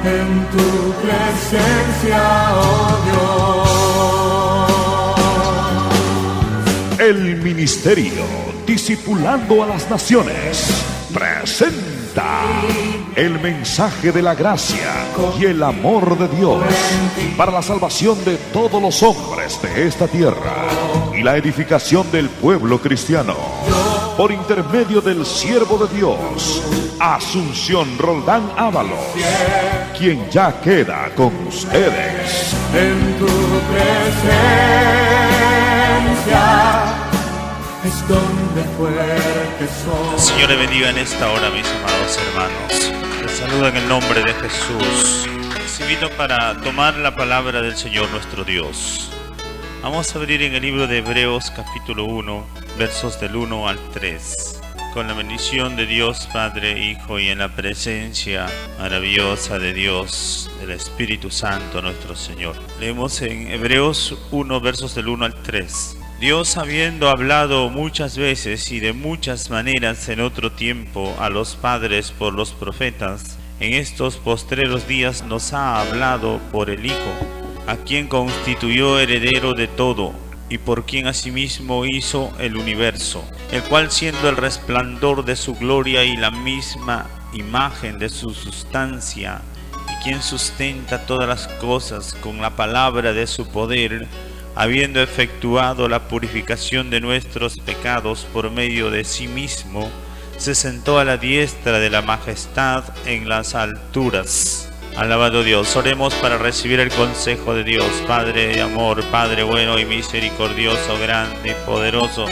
en tu presencia, oh Dios. El ministerio Discipulando a las Naciones presenta el mensaje de la gracia y el amor de Dios para la salvación de todos los hombres de esta tierra y la edificación del pueblo cristiano, por intermedio del siervo de Dios, Asunción Roldán Ábalos, quien ya queda con ustedes. En tu presencia es donde fuerte soy. Señor, le bendiga en esta hora, mis amados hermanos. Les saludo en el nombre de Jesús. Les invito para tomar la palabra del Señor nuestro Dios. Vamos a abrir en el libro de Hebreos capítulo 1, versos del 1 al 3. Con la bendición de Dios Padre, Hijo y en la presencia maravillosa de Dios, del Espíritu Santo nuestro Señor. Leemos en Hebreos 1, versos del 1 al 3. Dios, habiendo hablado muchas veces y de muchas maneras en otro tiempo a los padres por los profetas, en estos postreros días nos ha hablado por el Hijo, a quien constituyó heredero de todo, y por quien asimismo hizo el universo, el cual, siendo el resplandor de su gloria y la misma imagen de su sustancia, y quien sustenta todas las cosas con la palabra de su poder, habiendo efectuado la purificación de nuestros pecados por medio de sí mismo, se sentó a la diestra de la majestad en las alturas. Alabado Dios, oremos para recibir el consejo de Dios. Padre de amor, Padre bueno y misericordioso, grande y poderoso,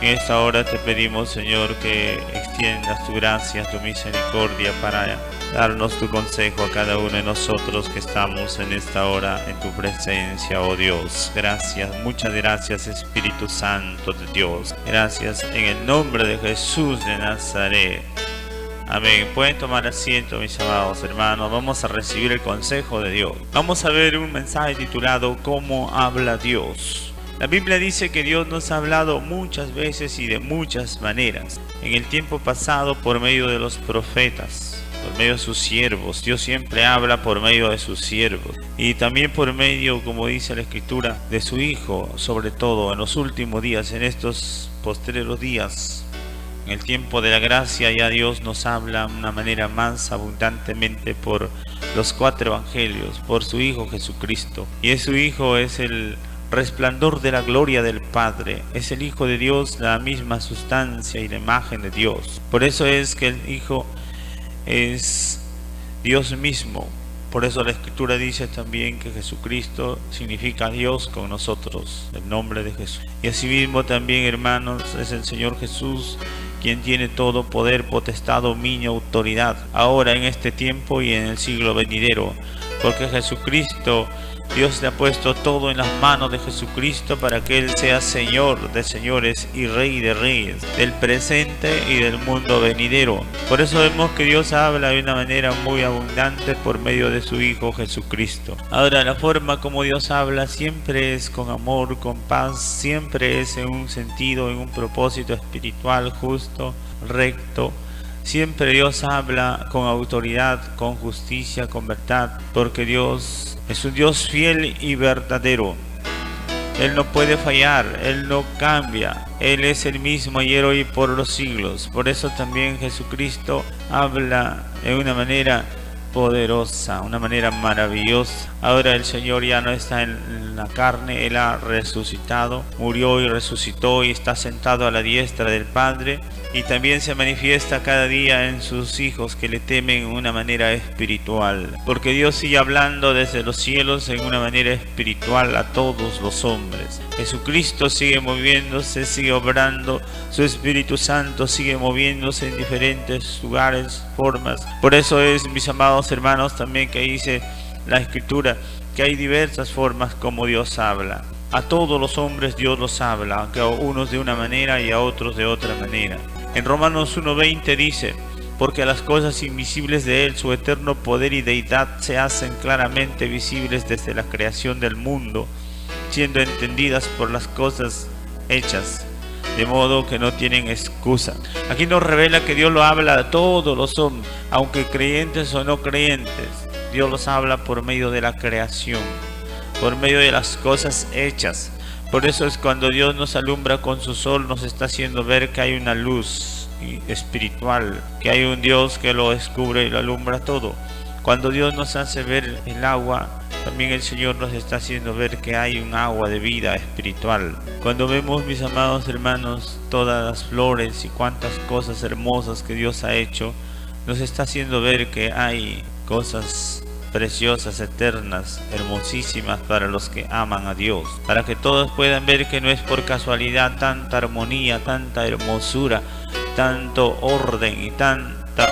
en esta hora te pedimos, Señor, que extiendas tu gracia, tu misericordia para darnos tu consejo a cada uno de nosotros que estamos en esta hora en tu presencia, oh Dios. Gracias, muchas gracias, Espíritu Santo de Dios. Gracias en el nombre de Jesús de Nazaret. Amén. Pueden tomar asiento, mis amados hermanos. Vamos a recibir el consejo de Dios. Vamos a ver un mensaje titulado ¿Cómo habla Dios? La Biblia dice que Dios nos ha hablado muchas veces y de muchas maneras. En el tiempo pasado por medio de los profetas, por medio de sus siervos. Dios siempre habla por medio de sus siervos. Y también por medio, como dice la Escritura, de su Hijo, sobre todo en los últimos días, en estos postreros días. En el tiempo de la gracia ya Dios nos habla de una manera más abundantemente por los 4 evangelios, por su Hijo Jesucristo. Y su Hijo es el resplandor de la gloria del Padre, es el Hijo de Dios, la misma sustancia y la imagen de Dios. Por eso es que el Hijo es Dios mismo. Por eso la Escritura dice también que Jesucristo significa Dios con nosotros, el nombre de Jesús. Y asimismo también, hermanos, es el Señor Jesús quien tiene todo poder, potestad, dominio, autoridad, ahora en este tiempo y en el siglo venidero, porque Jesucristo, Dios le ha puesto todo en las manos de Jesucristo para que Él sea Señor de señores y Rey de reyes, del presente y del mundo venidero. Por eso vemos que Dios habla de una manera muy abundante por medio de su Hijo Jesucristo. Ahora, la forma como Dios habla siempre es con amor, con paz, siempre es en un sentido, en un propósito espiritual, justo, recto. Siempre Dios habla con autoridad, con justicia, con verdad, porque Dios es un Dios fiel y verdadero. Él no puede fallar, Él no cambia, Él es el mismo ayer, hoy y por los siglos. Por eso también Jesucristo habla de una manera poderosa, una manera maravillosa. Ahora el Señor ya no está en la carne, Él ha resucitado, murió y resucitó y está sentado a la diestra del Padre. Y también se manifiesta cada día en sus hijos que le temen de una manera espiritual. Porque Dios sigue hablando desde los cielos en una manera espiritual a todos los hombres. Jesucristo sigue moviéndose, sigue obrando. Su Espíritu Santo sigue moviéndose en diferentes lugares, formas. Por eso es, mis amados hermanos, también que dice la Escritura que hay diversas formas como Dios habla. A todos los hombres Dios los habla, aunque a unos de una manera y a otros de otra manera. En Romanos 1:20 dice: porque las cosas invisibles de Él, su eterno poder y deidad, se hacen claramente visibles desde la creación del mundo, siendo entendidas por las cosas hechas, de modo que no tienen excusa. Aquí nos revela que Dios lo habla a todos los hombres, aunque creyentes o no creyentes. Dios nos habla por medio de la creación, por medio de las cosas hechas. Por eso es cuando Dios nos alumbra con su sol, nos está haciendo ver que hay una luz espiritual, que hay un Dios que lo descubre y lo alumbra todo. Cuando Dios nos hace ver el agua, también el Señor nos está haciendo ver que hay un agua de vida espiritual. Cuando vemos, mis amados hermanos, todas las flores y cuantas cosas hermosas que Dios ha hecho, nos está haciendo ver que hay cosas preciosas, eternas, hermosísimas para los que aman a Dios, para que todos puedan ver que no es por casualidad tanta armonía, tanta hermosura, tanto orden y tanta,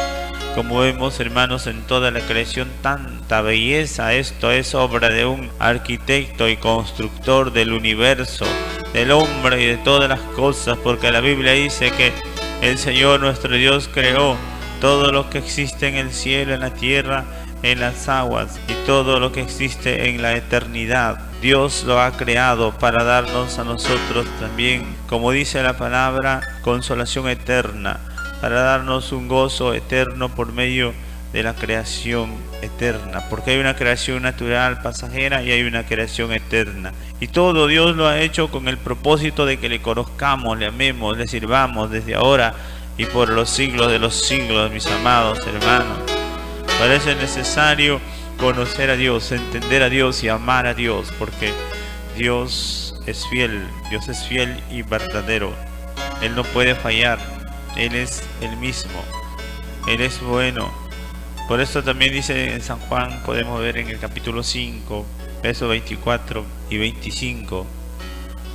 como vemos, hermanos, en toda la creación, tanta belleza. Esto es obra de un arquitecto y constructor del universo, del hombre y de todas las cosas, porque la Biblia dice que el Señor nuestro Dios creó todo lo que existe en el cielo, en la tierra, en las aguas y todo lo que existe en la eternidad. Dios lo ha creado para darnos a nosotros también, como dice la palabra, consolación eterna, para darnos un gozo eterno por medio de la creación eterna, porque hay una creación natural pasajera y hay una creación eterna, y todo Dios lo ha hecho con el propósito de que le conozcamos, le amemos, le sirvamos desde ahora y por los siglos de los siglos, mis amados hermanos. Parece necesario conocer a Dios, entender a Dios y amar a Dios, porque Dios es fiel y verdadero. Él no puede fallar, Él es el mismo, Él es bueno. Por eso también dice en San Juan, podemos ver en el capítulo 5, versos 24 y 25.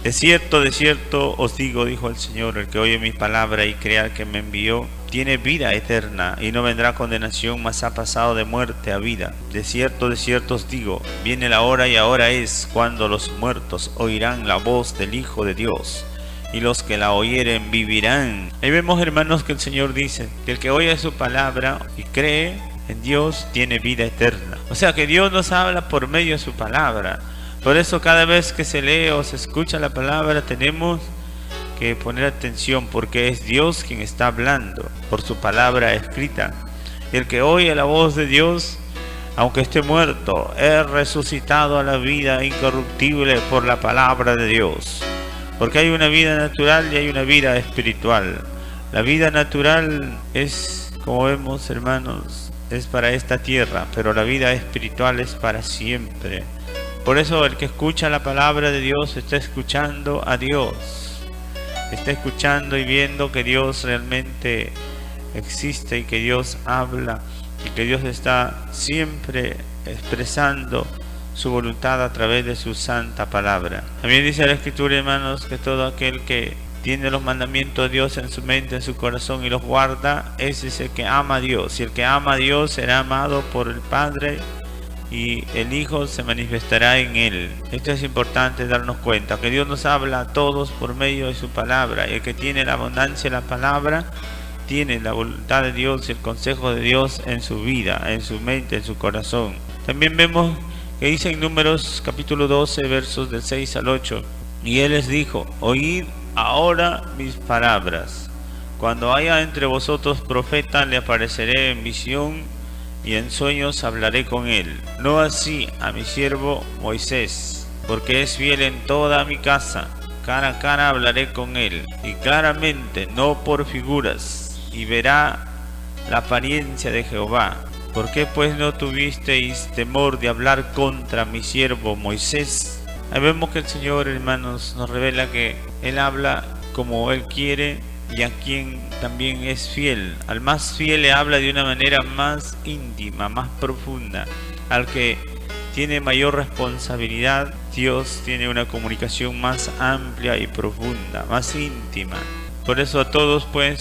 De cierto os digo, dijo el Señor, el que oye mi palabra y crea al que me envió, tiene vida eterna y no vendrá condenación, mas ha pasado de muerte a vida. De cierto os digo, viene la hora y ahora es, cuando los muertos oirán la voz del Hijo de Dios, y los que la oyeren vivirán. Ahí vemos, hermanos, que el Señor dice que el que oye su palabra y cree en Dios tiene vida eterna. O sea que Dios nos habla por medio de su palabra. Por eso cada vez que se lee o se escucha la palabra tenemos que poner atención, porque es Dios quien está hablando por su palabra escrita. Y el que oye la voz de Dios, aunque esté muerto, es resucitado a la vida incorruptible por la palabra de Dios. Porque hay una vida natural y hay una vida espiritual. La vida natural es, como vemos, hermanos, es para esta tierra, pero la vida espiritual es para siempre. Por eso el que escucha la palabra de Dios está escuchando a Dios, está escuchando y viendo que Dios realmente existe y que Dios habla y que Dios está siempre expresando su voluntad a través de su santa palabra. También dice la Escritura, hermanos, que todo aquel que tiene los mandamientos de Dios en su mente, en su corazón y los guarda, ese es el que ama a Dios. Y el que ama a Dios será amado por el Padre, y el Hijo se manifestará en él. Esto es importante darnos cuenta, que Dios nos habla a todos por medio de su palabra, y el que tiene la abundancia de la palabra tiene la voluntad de Dios y el consejo de Dios en su vida, en su mente, en su corazón. También vemos que dice en Números capítulo 12, versos del 6 al 8, y Él les dijo: oíd ahora mis palabras. Cuando haya entre vosotros profeta, le apareceré en visión y en sueños hablaré con él. No así a mi siervo Moisés, porque es fiel en toda mi casa. Cara a cara hablaré con él, y claramente, no por figuras, y verá la apariencia de Jehová. ¿Por qué pues no tuvisteis temor de hablar contra mi siervo Moisés? Ahí vemos que el Señor, hermanos, nos revela que Él habla como Él quiere y a quien también es fiel. Al más fiel le habla de una manera más íntima, más profunda. Al que tiene mayor responsabilidad, Dios tiene una comunicación más amplia y profunda, más íntima. Por eso todos pueden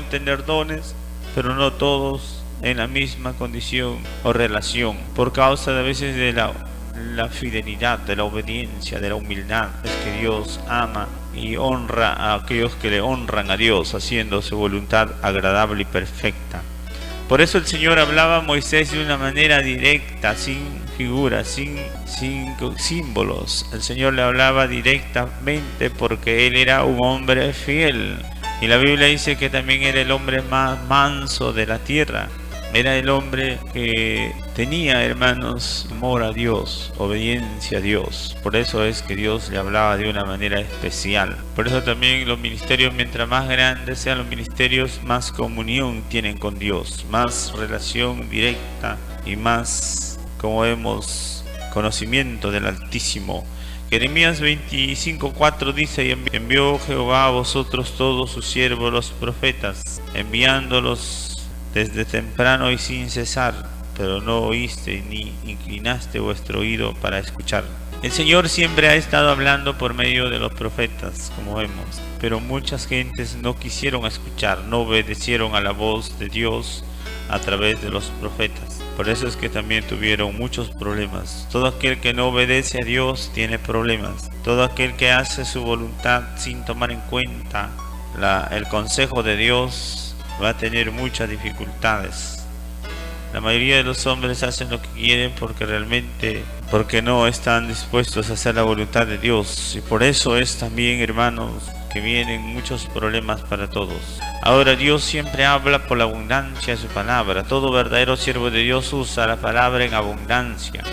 tener dones, pero no todos en la misma condición o relación, por causa de a veces de la fidelidad, de la obediencia, de la humildad. Es que Dios ama y honra a aquellos que le honran a Dios, haciendo su voluntad agradable y perfecta. Por eso el Señor hablaba a Moisés de una manera directa, sin figuras, sin símbolos. El Señor le hablaba directamente porque Él era un hombre fiel. Y la Biblia dice que también era el hombre más manso de la tierra. Era el hombre que tenía, hermanos, amor a Dios, obediencia a Dios. Por eso es que Dios le hablaba de una manera especial. Por eso también los ministerios, mientras más grandes sean los ministerios, más comunión tienen con Dios, más relación directa y más, como vemos, conocimiento del Altísimo. Jeremías 25:4 dice: y envió Jehová a vosotros todos sus siervos los profetas, enviándolos desde temprano y sin cesar, pero no oíste ni inclinaste vuestro oído para escuchar. El Señor siempre ha estado hablando por medio de los profetas, como vemos, pero muchas gentes no quisieron escuchar, no obedecieron a la voz de Dios a través de los profetas. Por eso es que también tuvieron muchos problemas. Todo aquel que no obedece a Dios tiene problemas. Todo aquel que hace su voluntad sin tomar en cuenta el consejo de Dios va a tener muchas dificultades. La mayoría de los hombres hacen lo que quieren porque no están dispuestos a hacer la voluntad de Dios. Y por eso es también, hermanos, que vienen muchos problemas para todos. Ahora, Dios siempre habla por la abundancia de su palabra. Todo verdadero siervo de Dios usa la palabra en abundancia.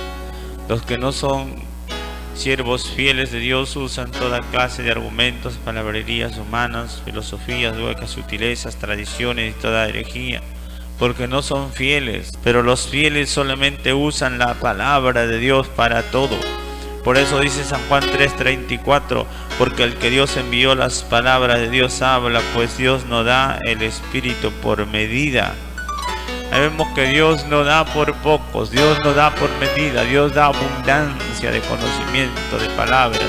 Los que no son siervos fieles de Dios usan toda clase de argumentos, palabrerías humanas, filosofías huecas, sutilezas, tradiciones y toda herejía, porque no son fieles. Pero los fieles solamente usan la palabra de Dios para todo. Por eso dice San Juan 3:34, porque el que Dios envió las palabras de Dios habla, pues Dios no da el Espíritu por medida. Ahí vemos que Dios no da por pocos, Dios no da por medida, Dios da abundancia de conocimiento, de palabras.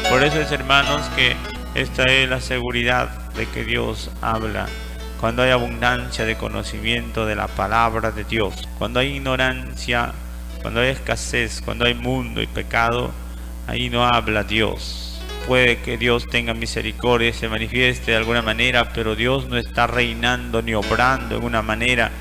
Por eso es, hermanos, que esta es la seguridad de que Dios habla. Cuando hay abundancia de conocimiento de la palabra de Dios, cuando hay ignorancia, cuando hay escasez, cuando hay mundo y pecado, ahí no habla Dios. Puede que Dios tenga misericordia y se manifieste de alguna manera, pero Dios no está reinando ni obrando en una manera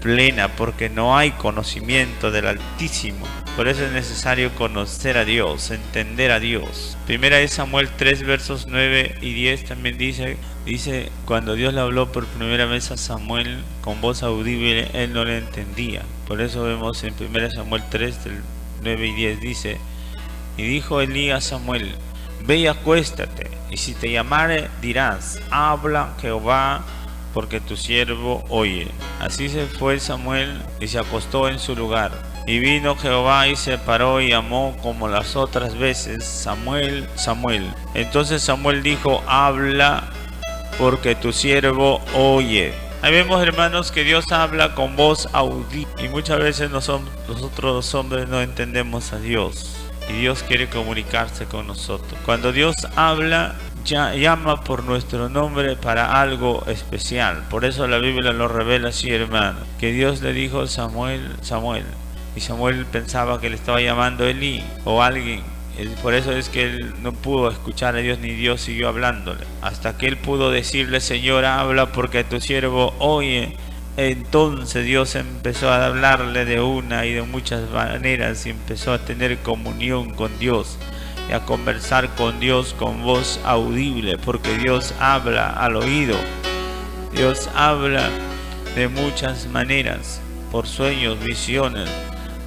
plena, porque no hay conocimiento del Altísimo. Por eso es necesario conocer a Dios, entender a Dios. Primera de Samuel 3 versos 9 y 10 también dice cuando Dios le habló por primera vez a Samuel con voz audible, él no le entendía. Por eso vemos en 1 Samuel 3 del 9 y 10 dice: y dijo Elí a Samuel: ve y acuéstate, y si te llamare dirás: habla Jehová, porque tu siervo oye. Así se fue Samuel y se acostó en su lugar. Y vino Jehová y se paró y llamó como las otras veces: Samuel, Samuel. Entonces Samuel dijo: habla, porque tu siervo oye. Ahí vemos, hermanos, que Dios habla con voz audible. Y muchas veces nosotros los hombres no entendemos a Dios. Y Dios quiere comunicarse con nosotros. Cuando Dios habla, llama por nuestro nombre para algo especial. Por eso la Biblia lo revela así, hermano, que Dios le dijo: Samuel, Samuel. Y Samuel pensaba que le estaba llamando Elí o alguien. Por eso es que él no pudo escuchar a Dios, ni Dios siguió hablándole. Hasta que él pudo decirle: Señor, habla, porque tu siervo oye. Entonces Dios empezó a hablarle de una y de muchas maneras, y empezó a tener comunión con Dios y a conversar con Dios con voz audible, porque Dios habla al oído. Dios habla de muchas maneras, por sueños, visiones,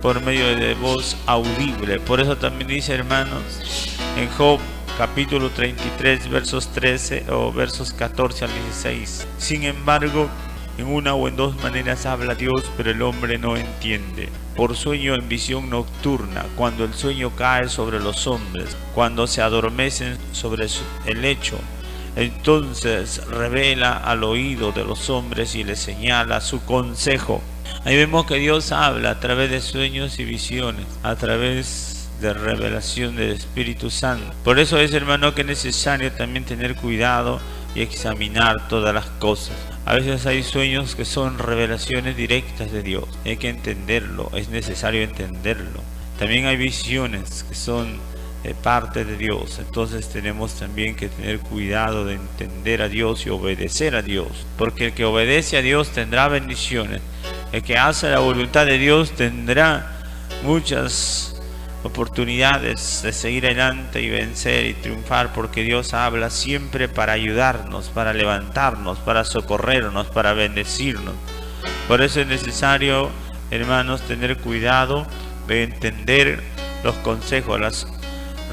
por medio de voz audible. Por eso también dice, hermanos, en Job capítulo 33 versos 13 o versos 14 al 16: sin embargo, en una o en dos maneras habla Dios, pero el hombre no entiende. Por sueño, en visión nocturna, cuando el sueño cae sobre los hombres, cuando se adormecen sobre el lecho, entonces revela al oído de los hombres y les señala su consejo. Ahí vemos que Dios habla a través de sueños y visiones, a través de revelación del Espíritu Santo. Por eso es, hermano, que es necesario también tener cuidado y examinar todas las cosas. A veces hay sueños que son revelaciones directas de Dios. Hay que entenderlo, es necesario entenderlo. También hay visiones que son parte de Dios. Entonces tenemos también que tener cuidado de entender a Dios y obedecer a Dios. Porque el que obedece a Dios tendrá bendiciones. El que hace la voluntad de Dios tendrá muchas oportunidades de seguir adelante y vencer y triunfar, porque Dios habla siempre para ayudarnos, para levantarnos, para socorrernos, para bendecirnos. Por eso es necesario, hermanos, tener cuidado de entender los consejos, las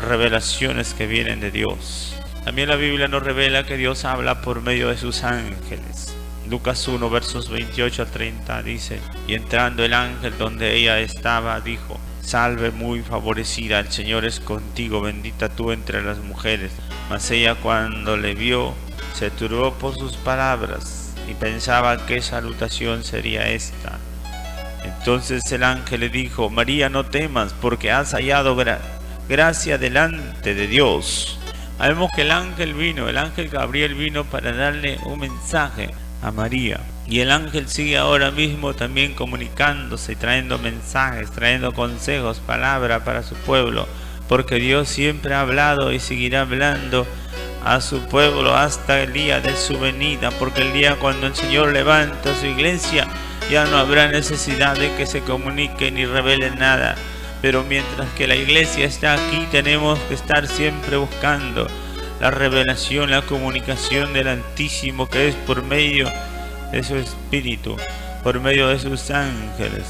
revelaciones que vienen de Dios. También la Biblia nos revela que Dios habla por medio de sus ángeles. Lucas 1, versos 28 al 30 dice: y entrando el ángel donde ella estaba, dijo: salve muy favorecida, el Señor es contigo, bendita tú entre las mujeres. Mas ella, cuando le vio, se turbó por sus palabras y pensaba qué salutación sería esta. Entonces el ángel le dijo: María, no temas, porque has hallado gracia delante de Dios. Sabemos que el ángel Gabriel vino para darle un mensaje a María. Y el ángel sigue ahora mismo también comunicándose y trayendo mensajes, trayendo consejos, palabra para su pueblo. Porque Dios siempre ha hablado y seguirá hablando a su pueblo hasta el día de su venida. Porque el día cuando el Señor levanta su iglesia, ya no habrá necesidad de que se comunique ni revele nada. Pero mientras que la iglesia está aquí, tenemos que estar siempre buscando la revelación, la comunicación del Altísimo, que es por medio de su Espíritu, por medio de sus ángeles.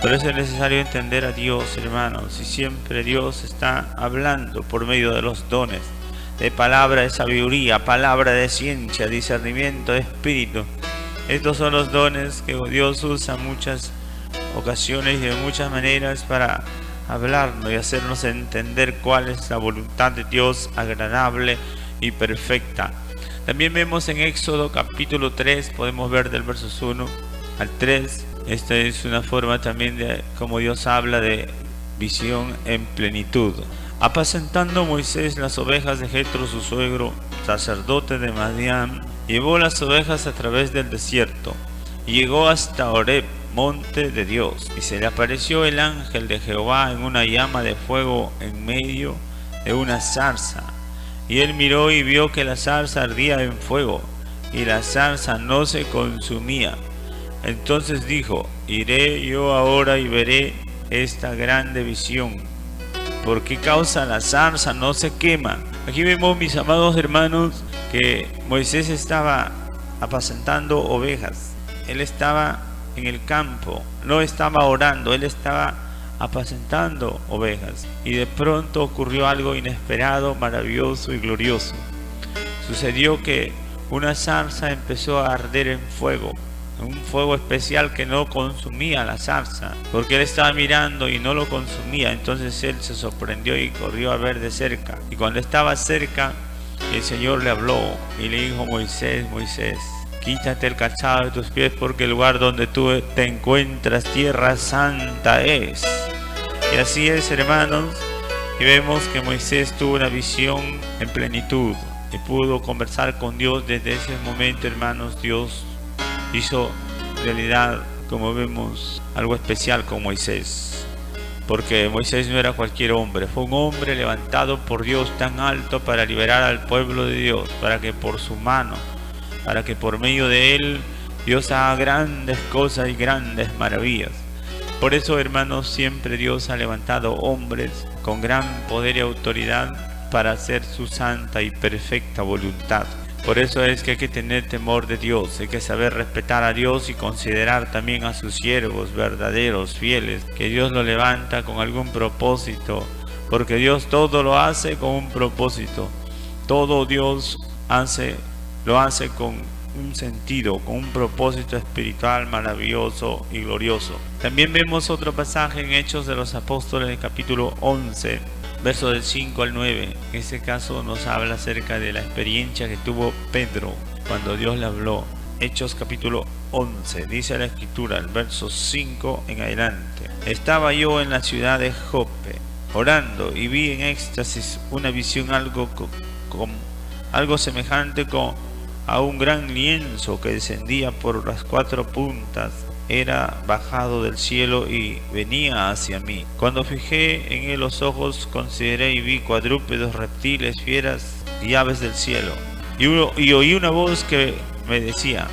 Por eso es necesario entender a Dios, hermanos, y siempre Dios está hablando por medio de los dones, de palabra de sabiduría, palabra de ciencia, discernimiento de espíritu. Estos son los dones que Dios usa en muchas ocasiones y de muchas maneras para hablarnos y hacernos entender cuál es la voluntad de Dios agradable y perfecta. También vemos en Éxodo capítulo 3, podemos ver del versos 1 al 3. Esta es una forma también de cómo Dios habla de visión en plenitud. Apacentando Moisés las ovejas de Jetro, su suegro, sacerdote de Madián, llevó las ovejas a través del desierto y llegó hasta Horeb, monte de Dios, y se le apareció el ángel de Jehová en una llama de fuego en medio de una zarza. Y él miró y vio que la zarza ardía en fuego, y la zarza no se consumía. Entonces dijo: iré yo ahora y veré esta grande visión. ¿Por qué causa la zarza no se quema? Aquí vemos, mis amados hermanos, que Moisés estaba apacentando ovejas. Él estaba en el campo, no estaba orando, él estaba apacentando ovejas. Y de pronto ocurrió algo inesperado, maravilloso y glorioso. Sucedió que una zarza empezó a arder en fuego, un fuego especial que no consumía la zarza, porque él estaba mirando y no lo consumía. Entonces él se sorprendió y corrió a ver de cerca. Y cuando estaba cerca, el Señor le habló y le dijo: Moisés, Moisés, quítate el calzado de tus pies, porque el lugar donde tú te encuentras, tierra santa es. Y así es, hermanos, y vemos que Moisés tuvo una visión en plenitud y pudo conversar con Dios. Desde ese momento, hermanos, Dios hizo realidad, como vemos, algo especial con Moisés. Porque Moisés no era cualquier hombre, fue un hombre levantado por Dios tan alto para liberar al pueblo de Dios, para que por su mano, para que por medio de él Dios haga grandes cosas y grandes maravillas. Por eso, hermanos, siempre Dios ha levantado hombres con gran poder y autoridad para hacer su santa y perfecta voluntad. Por eso es que hay que tener temor de Dios, hay que saber respetar a Dios y considerar también a sus siervos verdaderos, fieles, que Dios lo levanta con algún propósito, porque Dios todo lo hace con un propósito. Todo Dios lo hace con un sentido, con un propósito espiritual maravilloso y glorioso. También vemos otro pasaje en Hechos de los Apóstoles, capítulo 11, versos del 5 al 9. En este caso nos habla acerca de la experiencia que tuvo Pedro cuando Dios le habló. Hechos capítulo 11, dice la escritura, el verso 5 en adelante: estaba yo en la ciudad de Joppe, orando, y vi en éxtasis una visión algo semejante a un gran lienzo que descendía por las cuatro puntas. Era bajado del cielo y venía hacia mí. Cuando fijé en él los ojos, consideré y vi cuadrúpedos, reptiles, fieras y aves del cielo. Y oí una voz que me decía: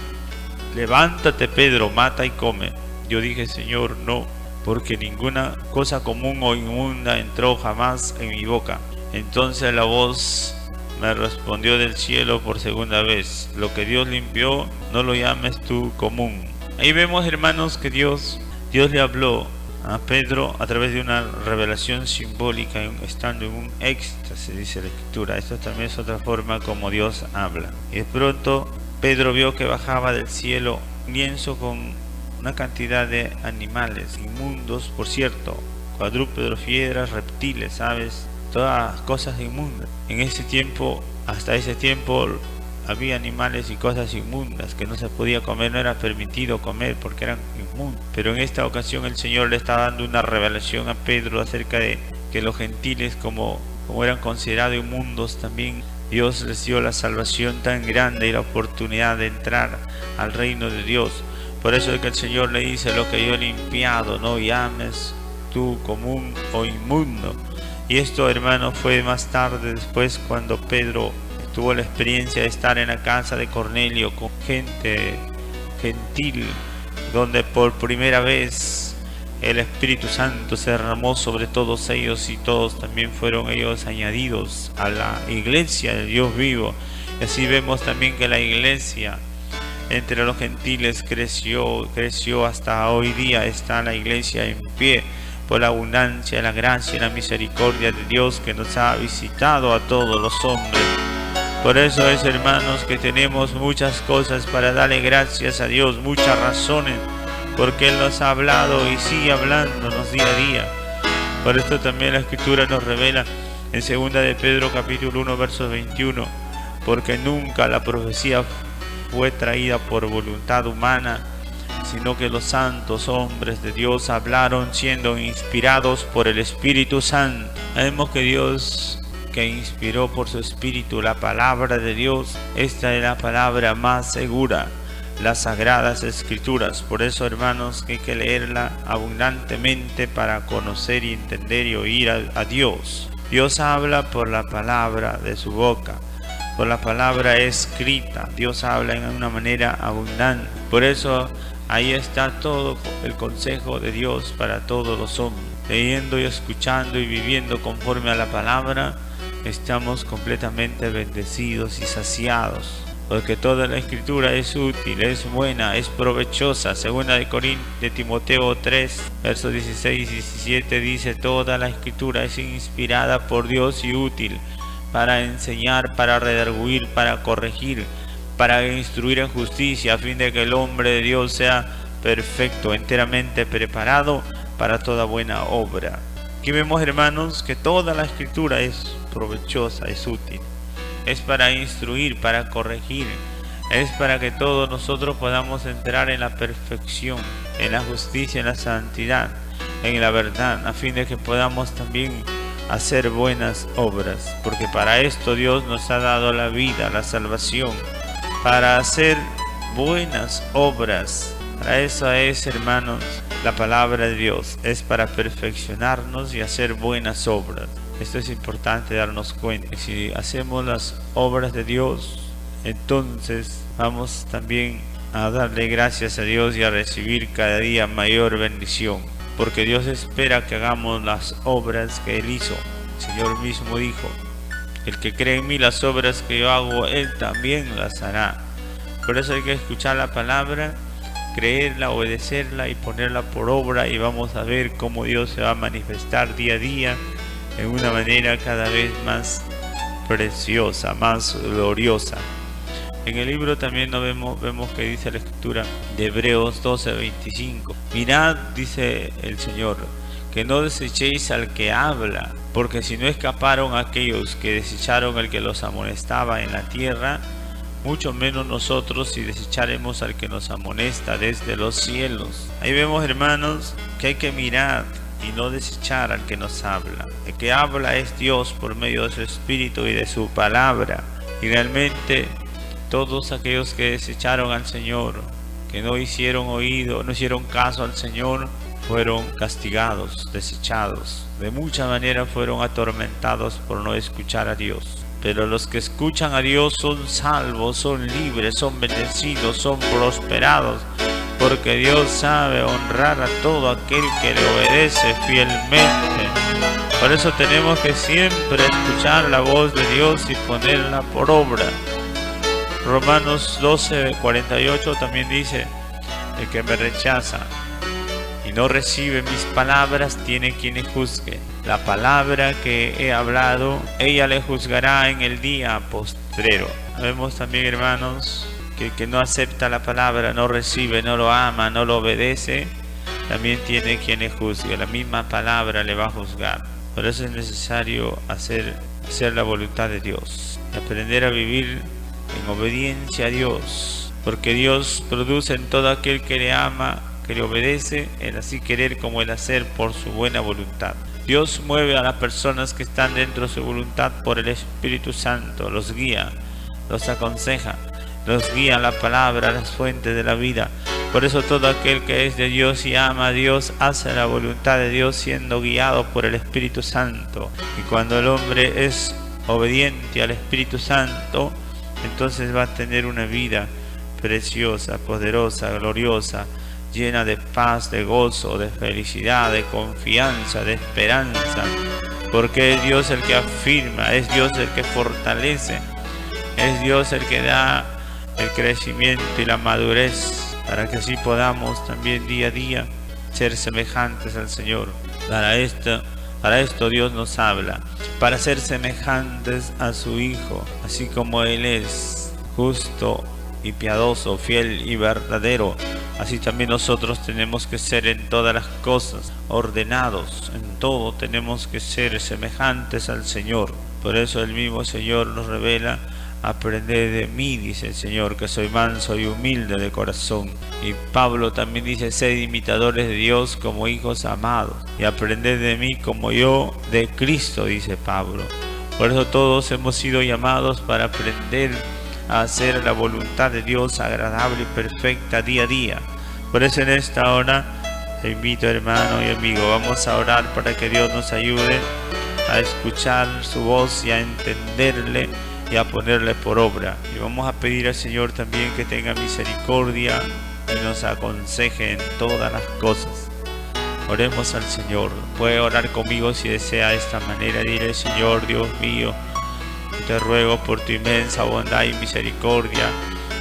levántate, Pedro, mata y come. Yo dije: Señor, no, porque ninguna cosa común o inmunda entró jamás en mi boca. Entonces la voz me respondió del cielo por segunda vez: lo que Dios limpió, no lo llames tú común. Ahí vemos, hermanos, que Dios le habló a Pedro a través de una revelación simbólica, estando en un éxtasis, dice la Escritura. Esto también es otra forma como Dios habla. Y de pronto Pedro vio que bajaba del cielo un lienzo con una cantidad de animales inmundos, por cierto, cuadrúpedos, fieras, reptiles, aves, todas cosas inmundas. En ese tiempo, hasta ese tiempo, había animales y cosas inmundas que no se podía comer, no era permitido comer porque eran inmundos. Pero en esta ocasión el Señor le está dando una revelación a Pedro acerca de que los gentiles, como eran considerados inmundos, también Dios les dio la salvación tan grande y la oportunidad de entrar al reino de Dios. Por eso es que el Señor le dice: lo que yo he limpiado, no llames tú común o inmundo. Y esto, hermano, fue más tarde, después, cuando Pedro tuvo la experiencia de estar en la casa de Cornelio con gente gentil, donde por primera vez el Espíritu Santo se derramó sobre todos ellos, y todos también fueron ellos añadidos a la iglesia del Dios vivo. Y así vemos también que la iglesia entre los gentiles creció hasta hoy día. Está la iglesia en pie por la abundancia, la gracia y la misericordia de Dios, que nos ha visitado a todos los hombres. Por eso es, hermanos, que tenemos muchas cosas para darle gracias a Dios, muchas razones, porque Él nos ha hablado y sigue hablándonos día a día. Por esto también la Escritura nos revela en 2 de Pedro capítulo 1 verso 21, porque nunca la profecía fue traída por voluntad humana, sino que los santos hombres de Dios hablaron siendo inspirados por el Espíritu Santo. Sabemos que Dios, que inspiró por su Espíritu la palabra de Dios, esta es la palabra más segura, las Sagradas Escrituras. Por eso, hermanos, que hay que leerla abundantemente para conocer y entender y oír a Dios. Dios habla por la palabra de su boca, por la palabra escrita. Dios habla en una manera abundante. Por eso ahí está todo el consejo de Dios para todos los hombres. Leyendo y escuchando y viviendo conforme a la palabra, estamos completamente bendecidos y saciados, porque toda la Escritura es útil, es buena, es provechosa. Segunda de Timoteo 3, versos 16 y 17 dice: toda la Escritura es inspirada por Dios y útil para enseñar, para redarguir, para corregir, para instruir en justicia, a fin de que el hombre de Dios sea perfecto, enteramente preparado para toda buena obra. Aquí vemos, hermanos, que toda la Escritura es provechosa, es útil. Es para instruir, para corregir, es para que todos nosotros podamos entrar en la perfección, en la justicia, en la santidad, en la verdad, a fin de que podamos también hacer buenas obras, porque para esto Dios nos ha dado la vida, la salvación, para hacer buenas obras. Para eso es, hermanos, la palabra de Dios, es para perfeccionarnos y hacer buenas obras. Esto es importante darnos cuenta. Si hacemos las obras de Dios, entonces vamos también a darle gracias a Dios y a recibir cada día mayor bendición, porque Dios espera que hagamos las obras que Él hizo. El Señor mismo dijo: el que cree en mí, las obras que yo hago, Él también las hará. Por eso hay que escuchar la palabra, creerla, obedecerla y ponerla por obra, y vamos a ver cómo Dios se va a manifestar día a día en una manera cada vez más preciosa, más gloriosa. En el libro también vemos que dice la Escritura de Hebreos 12:25: mirad, dice el Señor, que no desechéis al que habla, porque si no escaparon aquellos que desecharon al que los amonestaba en la tierra, mucho menos nosotros si desecharemos al que nos amonesta desde los cielos. Ahí vemos, hermanos, que hay que mirar y no desechar al que nos habla. El que habla es Dios por medio de su Espíritu y de su palabra. Y realmente todos aquellos que desecharon al Señor, que no hicieron oído, no hicieron caso al Señor, fueron castigados, desechados. De muchas maneras fueron atormentados por no escuchar a Dios. Pero los que escuchan a Dios son salvos, son libres, son bendecidos, son prosperados, porque Dios sabe honrar a todo aquel que le obedece fielmente. Por eso tenemos que siempre escuchar la voz de Dios y ponerla por obra. Romanos 12:48 también dice: El que me rechaza y no recibe mis palabras tiene quien le juzgue. La palabra que he hablado, ella le juzgará en el día postrero. Vemos también, hermanos, que el que no acepta la palabra, no recibe, no lo ama, no lo obedece, también tiene quien le juzgue. La misma palabra le va a juzgar. Por eso es necesario hacer la voluntad de Dios, aprender a vivir en obediencia a Dios, porque Dios produce en todo aquel que le ama, que le obedece, el así querer como el hacer por su buena voluntad. Dios mueve a las personas que están dentro de su voluntad por el Espíritu Santo, los guía, los aconseja, los guía a la palabra, a las fuentes de la vida. Por eso todo aquel que es de Dios y ama a Dios hace la voluntad de Dios siendo guiado por el Espíritu Santo. Y cuando el hombre es obediente al Espíritu Santo, entonces va a tener una vida preciosa, poderosa, gloriosa, llena de paz, de gozo, de felicidad, de confianza, de esperanza. Porque es Dios el que afirma, es Dios el que fortalece, es Dios el que da el crecimiento y la madurez, para que así podamos también día a día ser semejantes al Señor. Para esto Dios nos habla, para ser semejantes a su Hijo, así como Él es justo y piadoso, fiel y verdadero. Así también nosotros tenemos que ser en todas las cosas, ordenados, en todo tenemos que ser semejantes al Señor. Por eso el mismo Señor nos revela: aprended de mí, dice el Señor, que soy manso y humilde de corazón. Y Pablo también dice: sed imitadores de Dios como hijos amados, y aprended de mí como yo de Cristo, dice Pablo. Por eso todos hemos sido llamados para aprender a hacer la voluntad de Dios agradable y perfecta día a día. Por eso en esta hora te invito, hermano y amigo, vamos a orar para que Dios nos ayude a escuchar su voz y a entenderle y a ponerle por obra. Y vamos a pedir al Señor también que tenga misericordia y nos aconseje en todas las cosas. Oremos al Señor. Puede orar conmigo si desea de esta manera. Dile: Señor Dios mío, te ruego por tu inmensa bondad y misericordia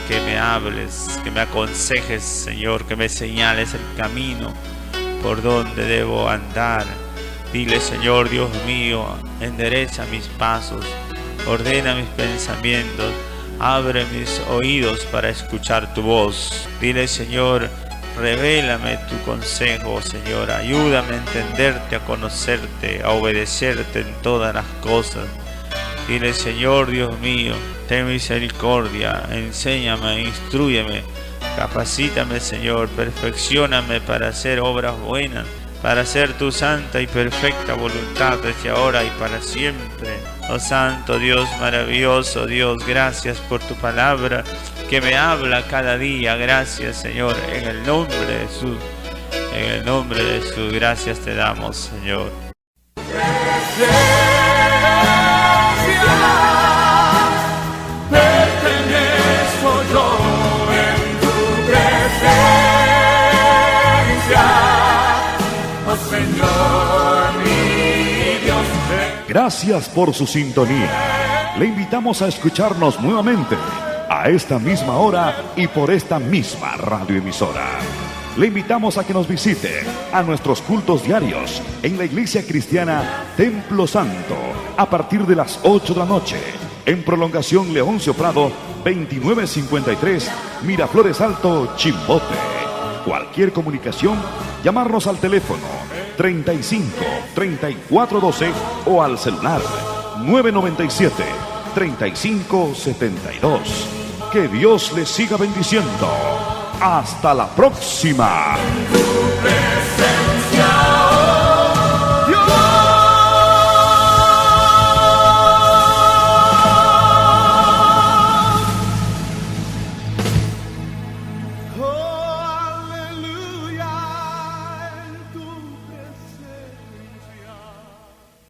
que me hables, que me aconsejes, Señor, que me señales el camino por donde debo andar. Dile: Señor Dios mío, endereza mis pasos, ordena mis pensamientos, abre mis oídos para escuchar tu voz. Dile: Señor, revélame tu consejo, Señor, ayúdame a entenderte, a conocerte, a obedecerte en todas las cosas. Dile: Señor Dios mío, ten misericordia, enséñame, instrúyeme, capacítame, Señor, perfeccióname para hacer obras buenas, para hacer tu santa y perfecta voluntad desde ahora y para siempre. Oh Santo Dios maravilloso, Dios, gracias por tu palabra que me habla cada día. Gracias, Señor, en el nombre de Jesús. En el nombre de Jesús, gracias te damos, Señor. Pertenezco yo en tu presencia, oh Señor mi Dios. Gracias por su sintonía. Le invitamos a escucharnos nuevamente a esta misma hora y por esta misma radioemisora. Le invitamos a que nos visite a nuestros cultos diarios en la Iglesia Cristiana Templo Santo a partir de las 8 de la noche, en Prolongación Leoncio Prado 2953, Miraflores Alto, Chimbote. Cualquier comunicación, llamarnos al teléfono 35 34 12 o al celular 997 35 72. Que Dios les siga bendiciendo. Hasta la próxima.